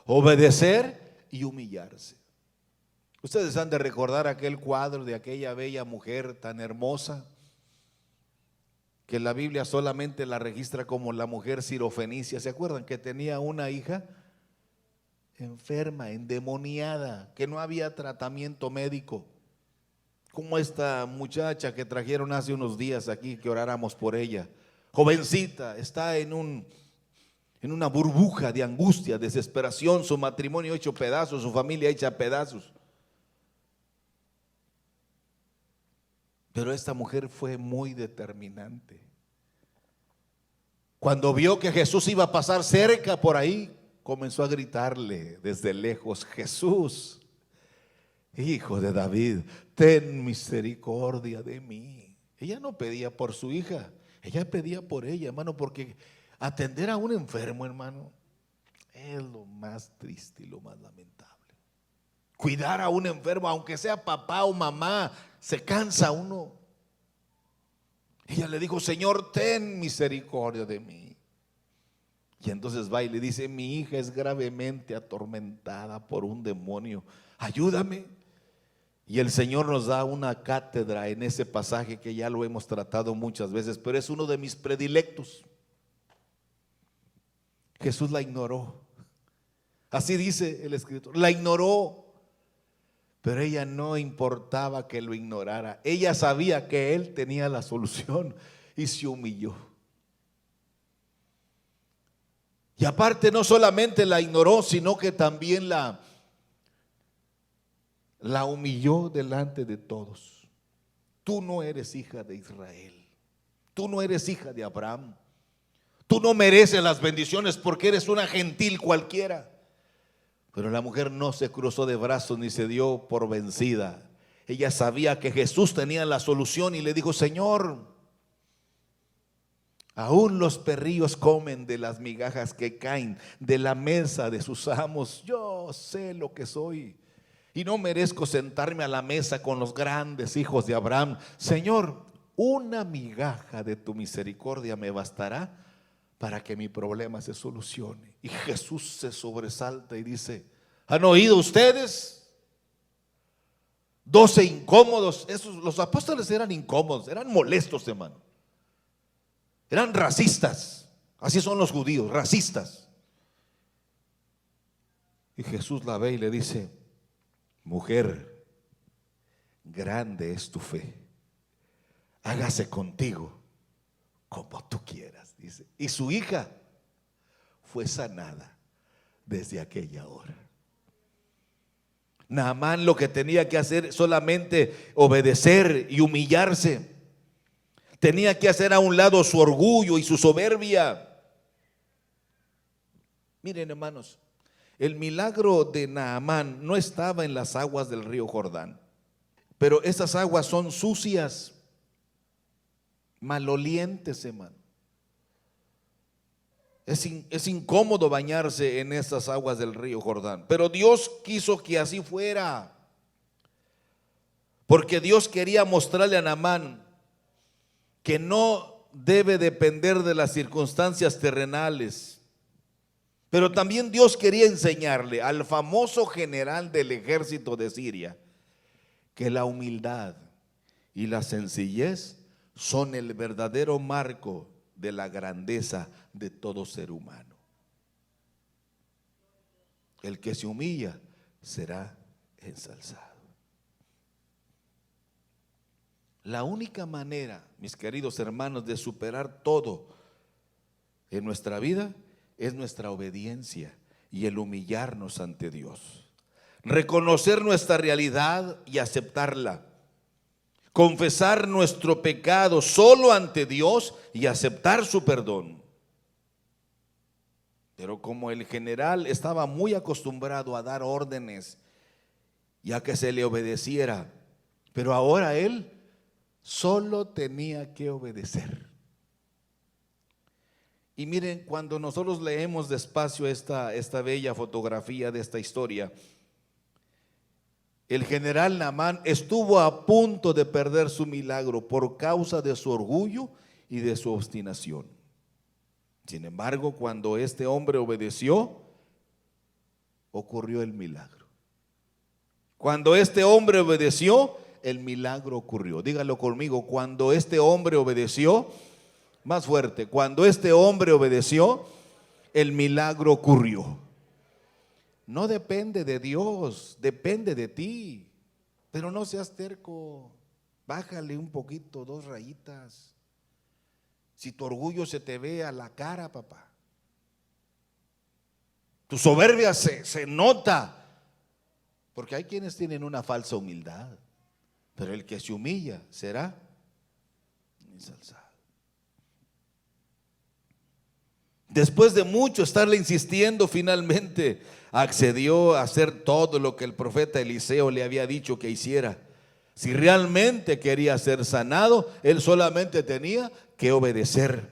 Obedecer y humillarse. Ustedes han de recordar aquel cuadro de aquella bella mujer tan hermosa, que la Biblia solamente la registra como la mujer sirofenicia. ¿Se acuerdan que tenía una hija enferma, endemoniada, que no había tratamiento médico? Como esta muchacha que trajeron hace unos días aquí, que oráramos por ella, jovencita, está en una burbuja de angustia, desesperación, su matrimonio hecho pedazos, su familia hecha pedazos. Pero esta mujer fue muy determinante. Cuando vio que Jesús iba a pasar cerca por ahí, comenzó a gritarle desde lejos: Jesús, Hijo de David, ten misericordia de mí. Ella no pedía por su hija, ella pedía por ella, hermano, porque atender a un enfermo, hermano, es lo más triste y lo más lamentable. Cuidar a un enfermo, aunque sea papá o mamá, se cansa uno. Ella le dijo: Señor, ten misericordia de mí. Y entonces va y le dice: mi hija es gravemente atormentada por un demonio, ayúdame. Y el Señor nos da una cátedra en ese pasaje que ya lo hemos tratado muchas veces, pero es uno de mis predilectos. Jesús la ignoró. Así dice el escritor, la ignoró. Pero ella no importaba que lo ignorara. Ella sabía que él tenía la solución y se humilló. Y aparte, no solamente la ignoró, sino que también la humilló delante de todos. Tú no eres hija de Israel. Tú no eres hija de Abraham. Tú no mereces las bendiciones porque eres una gentil cualquiera. Pero la mujer no se cruzó de brazos ni se dio por vencida. Ella sabía que Jesús tenía la solución y le dijo: Señor, aún los perrillos comen de las migajas que caen de la mesa de sus amos. Yo sé lo que soy y no merezco sentarme a la mesa con los grandes hijos de Abraham. Señor, una migaja de tu misericordia me bastará para que mi problema se solucione. Y Jesús se sobresalta y dice: ¿han oído ustedes? 12 incómodos. Los apóstoles eran incómodos, eran molestos, hermano. Eran racistas. Así son los judíos, racistas. Y Jesús la ve y le dice: mujer, grande es tu fe, hágase contigo como tú quieras, dice. Y su hija fue sanada desde aquella hora. Naamán lo que tenía que hacer solamente obedecer y humillarse. Tenía que hacer a un lado su orgullo y su soberbia. Miren, hermanos, el milagro de Naamán no estaba en las aguas del río Jordán, pero esas aguas son sucias, malolientes, hermano. Es incómodo bañarse en esas aguas del río Jordán, pero Dios quiso que así fuera, porque Dios quería mostrarle a Naamán que no debe depender de las circunstancias terrenales. Pero también Dios quería enseñarle al famoso general del ejército de Siria que la humildad y la sencillez son el verdadero marco de la grandeza de todo ser humano. El que se humilla será ensalzado. La única manera, mis queridos hermanos, de superar todo en nuestra vida es nuestra obediencia y el humillarnos ante Dios. Reconocer nuestra realidad y aceptarla. Confesar nuestro pecado solo ante Dios y aceptar su perdón. Pero como el general estaba muy acostumbrado a dar órdenes y a que se le obedeciera, pero ahora él solo tenía que obedecer. Y miren, cuando nosotros leemos despacio esta bella fotografía de esta historia, el general Naamán estuvo a punto de perder su milagro por causa de su orgullo y de su obstinación. Sin embargo, cuando este hombre obedeció, ocurrió el milagro. Cuando este hombre obedeció, el milagro ocurrió. Dígalo conmigo: cuando este hombre obedeció, más fuerte, cuando este hombre obedeció, el milagro ocurrió. No depende de Dios, depende de ti. Pero no seas terco, bájale un poquito, 2 rayitas. Si tu orgullo se te ve a la cara, papá, tu soberbia se nota, porque hay quienes tienen una falsa humildad, pero el que se humilla será ensalzado. Después de mucho estarle insistiendo, finalmente accedió a hacer todo lo que el profeta Eliseo le había dicho que hiciera. Si realmente quería ser sanado, él solamente tenía que obedecer.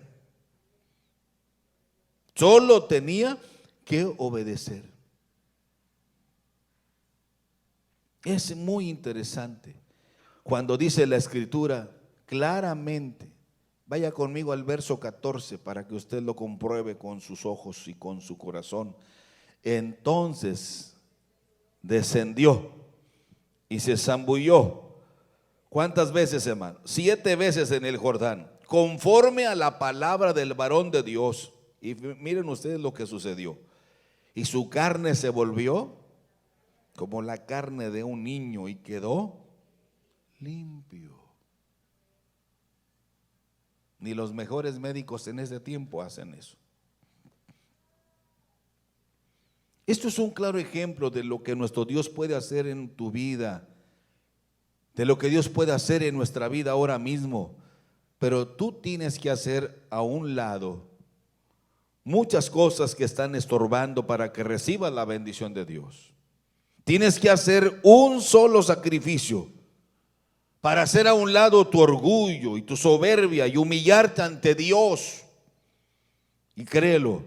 Solo tenía que obedecer. Es muy interesante cuando dice la Escritura claramente. Vaya conmigo al verso 14 para que usted lo compruebe con sus ojos y con su corazón. Entonces descendió y se zambulló. ¿Cuántas veces, hermano? 7 veces en el Jordán, conforme a la palabra del varón de Dios. Y miren ustedes lo que sucedió. Y su carne se volvió como la carne de un niño y quedó limpio. Ni los mejores médicos en ese tiempo hacen eso. Esto es un claro ejemplo de lo que nuestro Dios puede hacer en tu vida, de lo que Dios puede hacer en nuestra vida ahora mismo. Pero tú tienes que hacer a un lado muchas cosas que están estorbando para que recibas la bendición de Dios. Tienes que hacer un solo sacrificio para hacer a un lado tu orgullo y tu soberbia y humillarte ante Dios. Y créelo,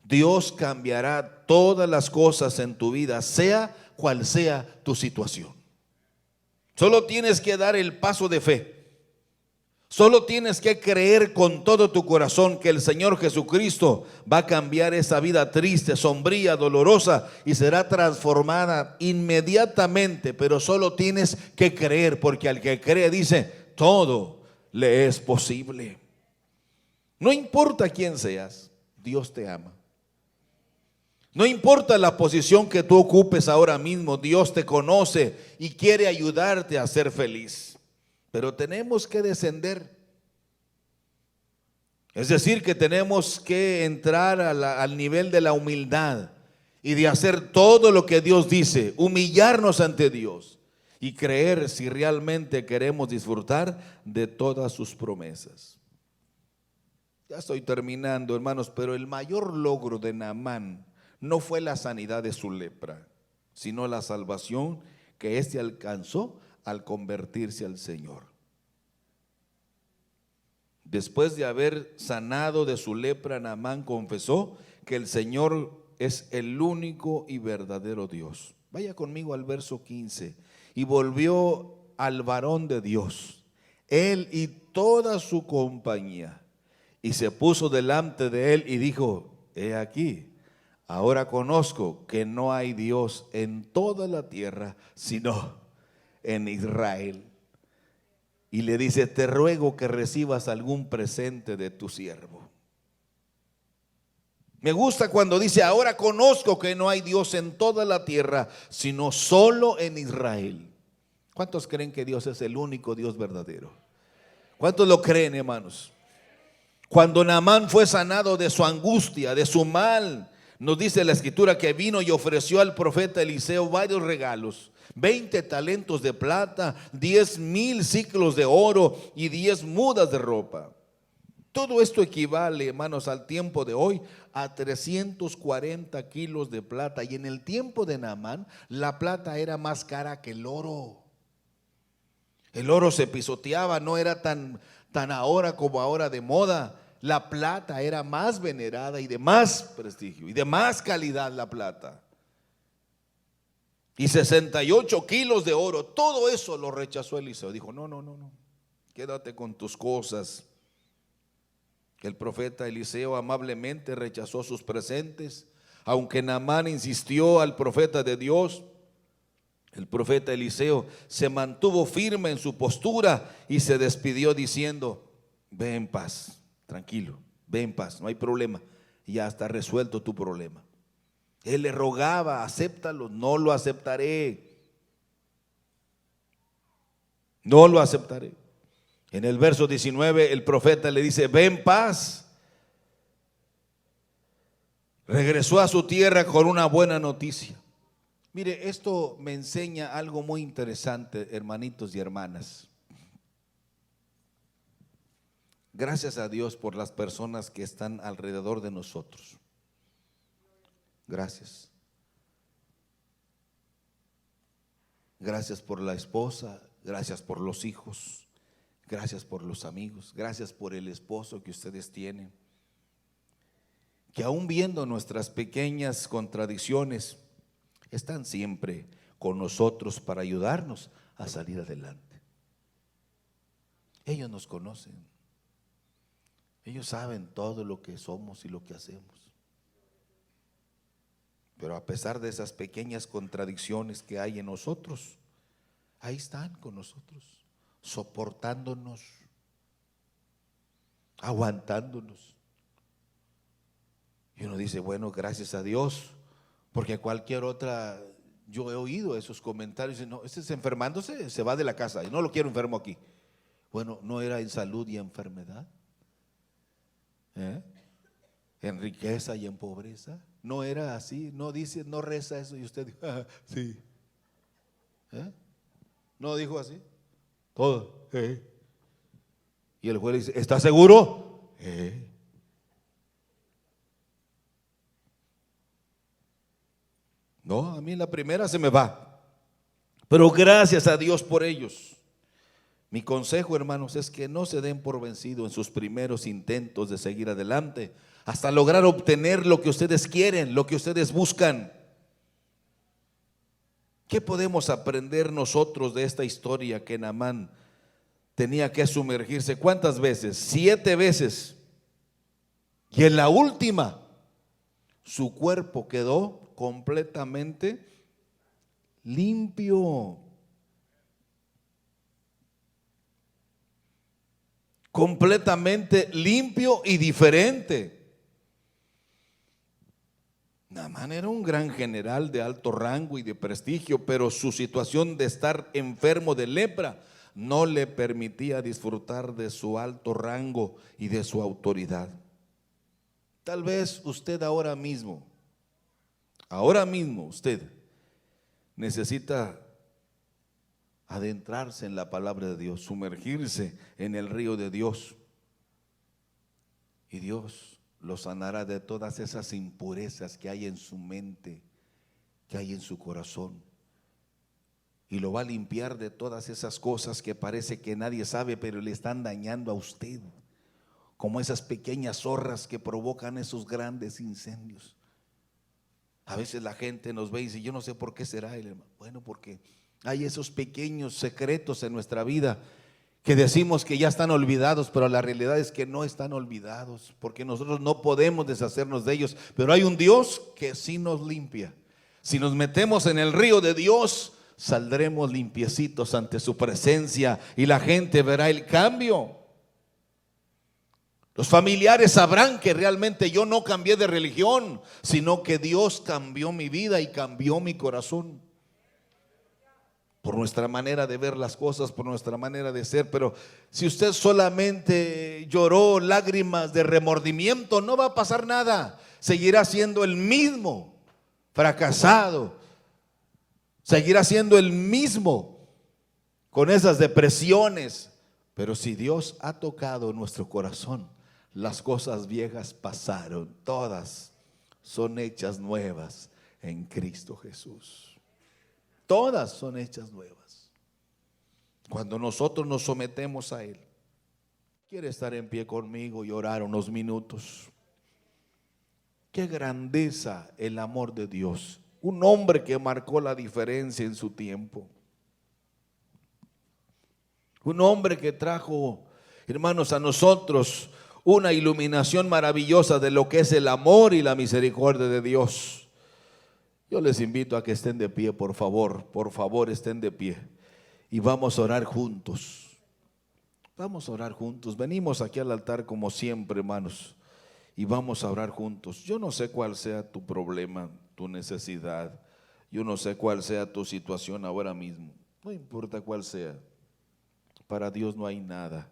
Dios cambiará todas las cosas en tu vida, sea cual sea tu situación. Solo tienes que dar el paso de fe. Solo tienes que creer con todo tu corazón que el Señor Jesucristo va a cambiar esa vida triste, sombría, dolorosa y será transformada inmediatamente. Pero solo tienes que creer, porque al que cree dice, todo le es posible. No importa quién seas, Dios te ama. No importa la posición que tú ocupes ahora mismo, Dios te conoce y quiere ayudarte a ser feliz. Pero tenemos que descender. Es decir, que tenemos que entrar al nivel de la humildad y de hacer todo lo que Dios dice, humillarnos ante Dios y creer si realmente queremos disfrutar de todas sus promesas. Ya estoy terminando, hermanos, pero el mayor logro de Naamán no fue la sanidad de su lepra, sino la salvación que éste alcanzó al convertirse al Señor. Después de haber sanado de su lepra, Naamán confesó que el Señor es el único y verdadero Dios. Vaya conmigo al verso 15. Y volvió al varón de Dios, él y toda su compañía, y se puso delante de él y dijo, he aquí, ahora conozco que no hay Dios en toda la tierra, sino en Israel. Y le dice, te ruego que recibas algún presente de tu siervo. Me gusta cuando dice, ahora conozco que no hay Dios en toda la tierra, sino solo en Israel. ¿Cuántos creen que Dios es el único Dios verdadero? ¿Cuántos lo creen, hermanos? Cuando Naamán fue sanado de su angustia, de su mal, nos dice la escritura que vino y ofreció al profeta Eliseo varios regalos. 20 talentos de plata, 10,000 siclos de oro y 10 mudas de ropa. Todo esto equivale, hermanos, al tiempo de hoy a 340 kilos de plata. Y en el tiempo de Naamán, la plata era más cara que el oro. El oro se pisoteaba, no era tan ahora como ahora de moda. La plata era más venerada y de más prestigio y de más calidad la plata. Y 68 kilos de oro, todo eso lo rechazó Eliseo. Dijo, no, quédate con tus cosas. El profeta Eliseo amablemente rechazó sus presentes. Aunque Naamán insistió al profeta de Dios, el profeta Eliseo se mantuvo firme en su postura y se despidió diciendo, ve en paz, tranquilo, ve en paz, no hay problema, ya está resuelto tu problema. Él le rogaba, acéptalo, no lo aceptaré. No lo aceptaré. En el verso 19 el profeta le dice, ve en paz. Regresó a su tierra con una buena noticia. Mire, esto me enseña algo muy interesante, hermanitos y hermanas. Gracias a Dios por las personas que están alrededor de nosotros. Gracias. Gracias por la esposa, gracias por los hijos, gracias por los amigos, gracias por el esposo que ustedes tienen. Que aún viendo nuestras pequeñas contradicciones, están siempre con nosotros para ayudarnos a salir adelante. Ellos nos conocen. Ellos saben todo lo que somos y lo que hacemos. Pero a pesar de esas pequeñas contradicciones que hay en nosotros, ahí están con nosotros, soportándonos, aguantándonos. Y uno dice, bueno, gracias a Dios, porque cualquier otra, yo he oído esos comentarios, no, este es enfermándose, se va de la casa, y no lo quiero enfermo aquí. Bueno, ¿no era en salud y enfermedad? En riqueza y en pobreza. No era así, no dice, no reza eso y usted dijo, sí. No dijo así, todo. Y el juez le dice, ¿está seguro? No, a mí la primera se me va, pero gracias a Dios por ellos. Mi consejo, hermanos, es que no se den por vencidos en sus primeros intentos de seguir adelante hasta lograr obtener lo que ustedes quieren, lo que ustedes buscan. ¿Qué podemos aprender nosotros de esta historia que Naamán tenía que sumergirse. ¿Cuántas veces? 7 veces. Y en la última, su cuerpo quedó completamente limpio. Completamente limpio y diferente. Naaman era un gran general de alto rango y de prestigio, pero su situación de estar enfermo de lepra no le permitía disfrutar de su alto rango y de su autoridad. Tal vez usted ahora mismo usted necesita adentrarse en la palabra de Dios, sumergirse en el río de Dios, y Dios lo sanará de todas esas impurezas que hay en su mente, que hay en su corazón, y lo va a limpiar de todas esas cosas que parece que nadie sabe, pero le están dañando a usted, como esas pequeñas zorras que provocan esos grandes incendios. A veces la gente nos ve y dice: yo no sé por qué será. Bueno, porque hay esos pequeños secretos en nuestra vida que decimos que ya están olvidados, pero la realidad es que no están olvidados, porque nosotros no podemos deshacernos de ellos. Pero hay un Dios que sí nos limpia. Si nos metemos en el río de Dios, saldremos limpiecitos ante su presencia y la gente verá el cambio. Los familiares sabrán que realmente yo no cambié de religión, sino que Dios cambió mi vida y cambió mi corazón. Por nuestra manera de ver las cosas, por nuestra manera de ser. Pero si usted solamente lloró lágrimas de remordimiento, no va a pasar nada. Seguirá siendo el mismo fracasado, seguirá siendo el mismo con esas depresiones. Pero si Dios ha tocado nuestro corazón, las cosas viejas pasaron, todas son hechas nuevas en Cristo Jesús. Todas son hechas nuevas cuando nosotros nos sometemos a Él. ¿Quiere estar en pie conmigo y orar unos minutos? Qué grandeza el amor de Dios. Un hombre que marcó la diferencia en su tiempo. Un hombre que trajo, hermanos, a nosotros una iluminación maravillosa de lo que es el amor y la misericordia de Dios. Yo les invito a que estén de pie, por favor estén de pie. Y vamos a orar juntos. Vamos a orar juntos. Venimos aquí al altar como siempre, hermanos, y vamos a orar juntos. Yo no sé cuál sea tu problema, tu necesidad. Yo no sé cuál sea tu situación ahora mismo. No importa cuál sea. Para Dios no hay nada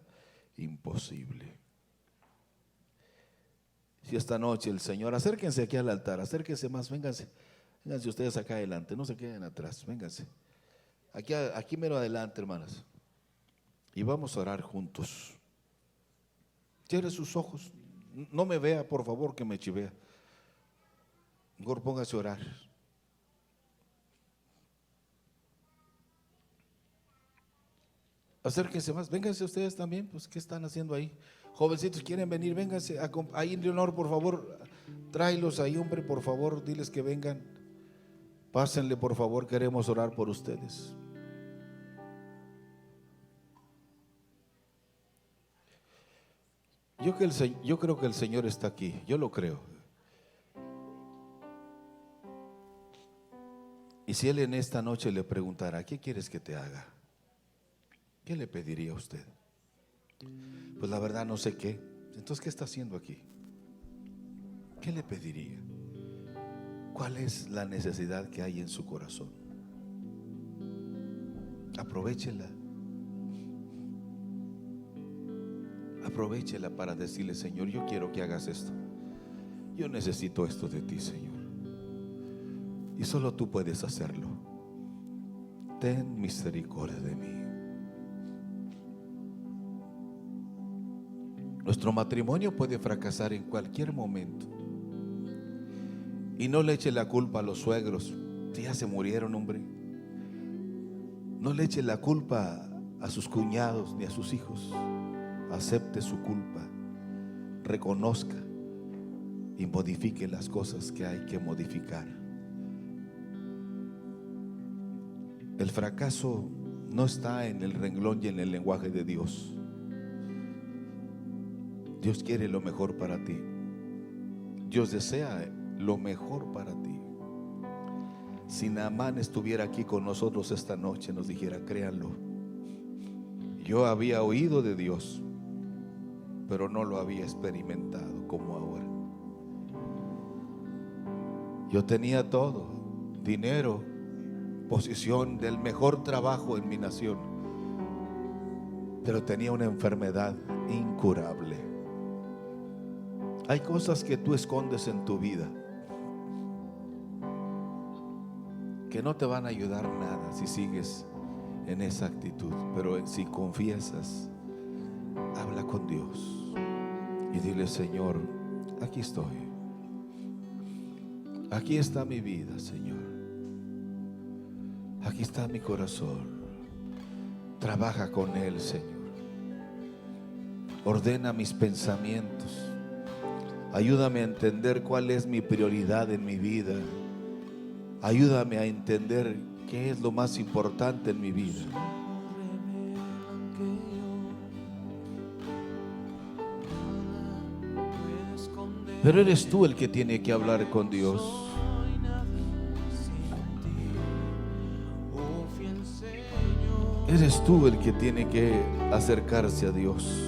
imposible. Si esta noche el Señor, acérquense aquí al altar, acérquense más, vénganse ustedes acá adelante, no se queden atrás, vénganse. Aquí mero adelante, hermanas. Y vamos a orar juntos. Cierre sus ojos, no me vea, por favor, que me chivea. Mejor póngase a orar. Acérquense más, vénganse ustedes también, pues ¿qué están haciendo ahí? Jovencitos, ¿quieren venir? Vénganse, ahí Leonor, por favor, tráelos ahí, hombre, por favor, diles que vengan. Pásenle, por favor, queremos orar por ustedes. Yo creo que el Señor está aquí, yo lo creo. Y si Él en esta noche le preguntara: ¿qué quieres que te haga? ¿Qué le pediría a usted? Pues la verdad no sé qué. Entonces, ¿qué está haciendo aquí? ¿Qué le pediría? ¿Cuál es la necesidad que hay en su corazón? Aprovéchela. Aprovéchela para decirle: Señor, yo quiero que hagas esto. Yo necesito esto de ti, Señor. Y solo tú puedes hacerlo. Ten misericordia de mí. Nuestro matrimonio puede fracasar en cualquier momento. Y no le eche la culpa a los suegros, si ya se murieron, hombre. No le eche la culpa a sus cuñados ni a sus hijos. Acepte su culpa, reconozca y modifique las cosas que hay que modificar. El fracaso no está en el renglón y en el lenguaje de Dios. Dios quiere lo mejor para ti. Dios desea lo mejor para ti. Si Naamán estuviera aquí con nosotros esta noche, nos dijera: créanlo, yo había oído de Dios, pero no lo había experimentado como ahora. Yo tenía todo: dinero, posición, del mejor trabajo en mi nación, pero tenía una enfermedad incurable. Hay cosas que tú escondes en tu vida que no te van a ayudar nada si sigues en esa actitud, pero si confiesas, habla con Dios y dile: Señor, aquí estoy, aquí está mi vida, Señor, aquí está mi corazón. Trabaja con Él, Señor. Ordena mis pensamientos. Ayúdame a entender cuál es mi prioridad en mi vida. Ayúdame a entender qué es lo más importante en mi vida. Pero eres tú el que tiene que hablar con Dios. Eres tú el que tiene que acercarse a Dios.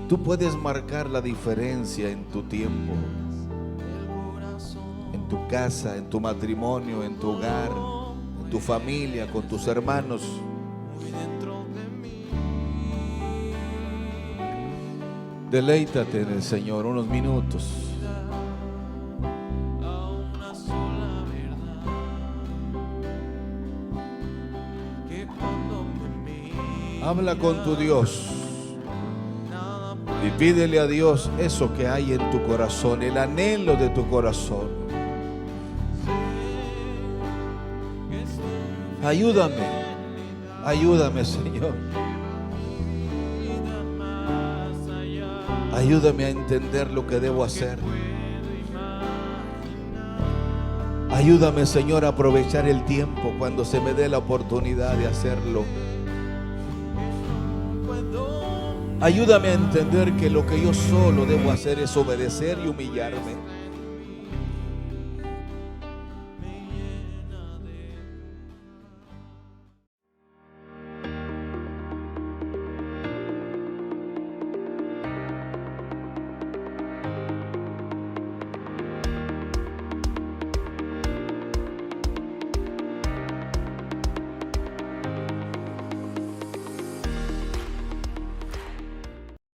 Tú puedes marcar la diferencia en tu tiempo, en tu casa, en tu matrimonio, en tu hogar, en tu familia, con tus hermanos. Deleítate en el Señor unos minutos. Habla con tu Dios y pídele a Dios eso que hay en tu corazón, el anhelo de tu corazón. Ayúdame, ayúdame, Señor. Ayúdame a entender lo que debo hacer. Ayúdame, Señor, a aprovechar el tiempo cuando se me dé la oportunidad de hacerlo. Ayúdame a entender que lo que yo solo debo hacer es obedecer y humillarme.